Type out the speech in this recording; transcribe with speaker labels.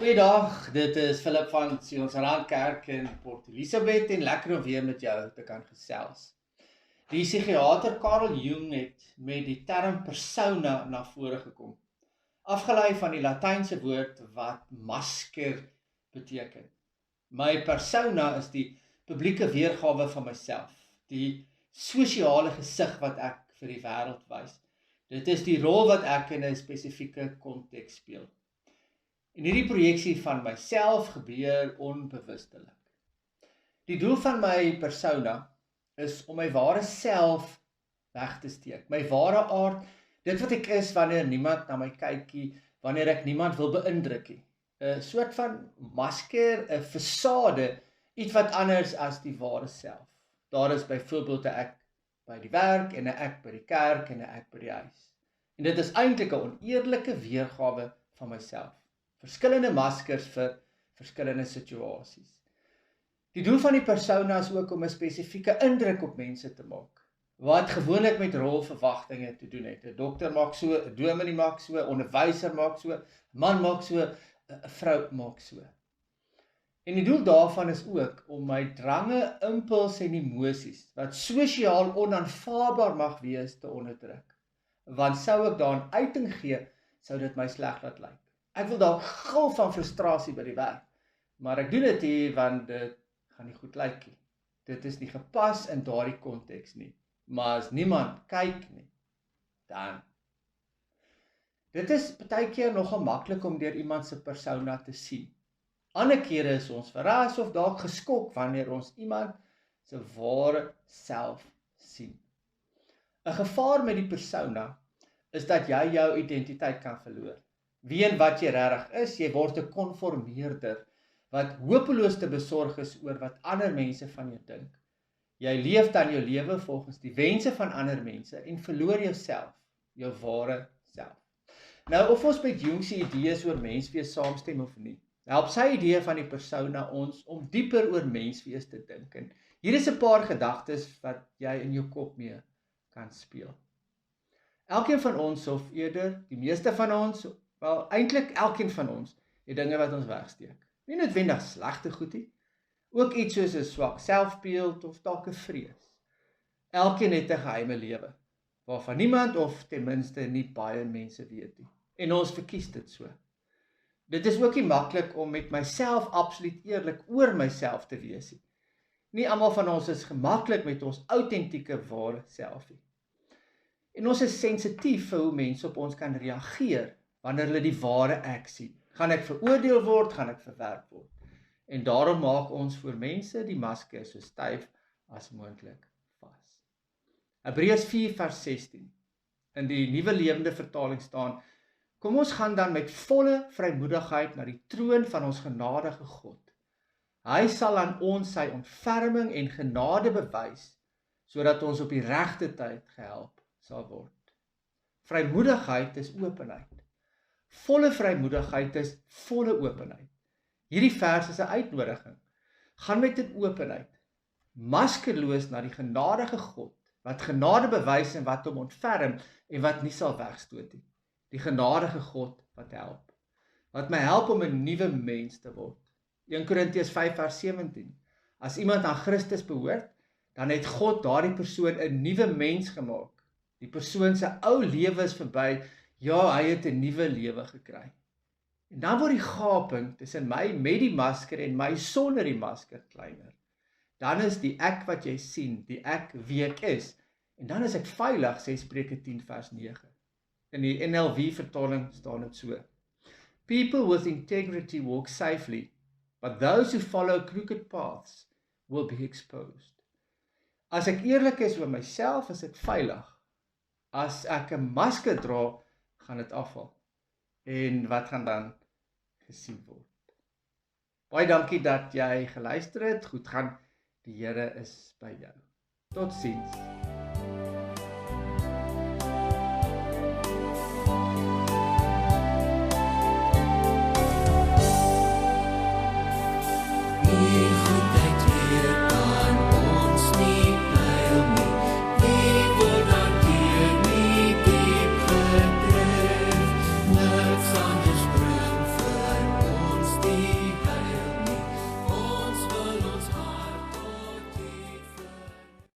Speaker 1: Goeiedag, dit is Philip van Sionsrand Kerk in Port Elizabeth en lekker om weer met jou te kan gesels. Die psigiater Carl Jung het met die term persona na vore gekom, afgelei van die Latynse woord wat masker beteken. My persona is die publieke weergawe van myself, die sosiale gesig wat ek vir die wêreld wys. Dit is die rol wat ek in 'n spesifieke konteks speel. En hierdie projeksie van myself gebeur onbewustelik. Die doel van my persona is om my ware self weg te steek. My ware aard, dit wat ek is wanneer niemand na my kykie, wanneer ek niemand wil beïndruk nie. 'n soort van masker, 'n fasade, iets wat anders as die ware self. Daar is byvoorbeeld 'n ek by die werk en 'n ek by die kerk en 'n ek by die huis. En dit is eintlik 'n oneerlike weergawe van myself. Verskillende maskers vir verskillende situasies. Die doel van die persona is ook om 'n spesifieke indruk op mense te maak, wat gewoonlik met rolverwagtinge te doen het. 'n Dokter maak so, 'n dominee maak so, 'n onderwyser maak so, 'n man maak so, 'n vrou maak so. En die doel daarvan is ook om my drange, impulse en emosies, wat sosiaal onaanvaarbaar mag wees, te onderdruk. Want sou ek daaraan uiting gee, sou dit my sleg laat lyk. Ek wil dalk gil van frustrasie by die werk, maar ek doen dit nie want dit gaan nie goed lyk nie. Dit is nie gepas in daardie konteks nie, maar as niemand kyk nie, dan. Dit is partykeer nogal maklik om deur iemand se persona te sien. Ander kere is ons verras of dalk geskok wanneer ons iemand se ware self sien. 'n Gevaar met die persona is dat jy jou identiteit kan verloor. Wie en wat jy regtig is, jy word 'n konformeerder wat hopeloos te besorg is oor wat ander mense van jou dink. Jy leef dan jou lewe volgens die wense van ander mense en verloor jouself, jou ware self. Nou, of ons met Jung se idees oor menswees saamstem of nie, help sy idee van die persona ons om dieper oor menswees te dink. En hier is 'n paar gedagtes wat jy in jou kop mee kan speel. Elkeen van ons, of eerder die meeste van ons, wel eintlik elkeen van ons, het dinge wat ons wegsteek. Nie noodwendig slegte goed nie, ook iets soos 'n swak selfbeeld of dalk 'n vrees. Elkeen het 'n geheime lewe, waarvan niemand of ten minste nie baie mense weet nie. En ons verkies dit so. Dit is ook nie maklik om met myself absoluut eerlik oor myself te wees nie. Nie almal van ons is gemaklik met ons autentieke ware self nie. En ons is sensitief vir hoe mense op ons kan reageer wanneer hulle die ware ek sien. Gaan ek veroordeel word, gaan ek verwerp word. En daarom maak ons voor mense die masker so styf as moontlik vas. Hebreërs 4:16 in die Nuwe Lewende Vertaling staan: Kom ons gaan dan met volle vrymoedigheid na die troon van ons genadige God. Hy sal aan ons sy ontferming en genade bewys, sodat ons op die regte tyd gehelp sal word. Vrymoedigheid is openheid. Volle vrymoedigheid is volle openheid. Hierdie vers is 'n uitnodiging. Gaan met 'n openheid, maskerloos na die genadige God, wat genade bewys en wat hom ontferm en wat nie sal wegstoot nie. Die genadige God wat help. Wat my help om 'n nuwe mens te word. 1 Korintiërs 5:17. As iemand aan Christus behoort, dan het God daardie persoon 'n nuwe mens gemaak. Die persoon se ou lewe is verby, ja, hy het 'n nuwe lewe gekry. En dan word die gaping tussen my met die masker en my sonder die masker kleiner. Dan is die ek wat jy sien, die ek wie ek is, en dan is ek veilig, sê Spreuke 10:9. In die NLV vertaling staan dit so: People with integrity walk safely, but those who follow crooked paths will be exposed. As ek eerlik is oor myself, is ek veilig. As ek 'n masker dra, gaan dit afval. En wat gaan dan gesien word? Baie dankie dat jy geluister het. Goed gaan. Die Here is by jou. Totsiens.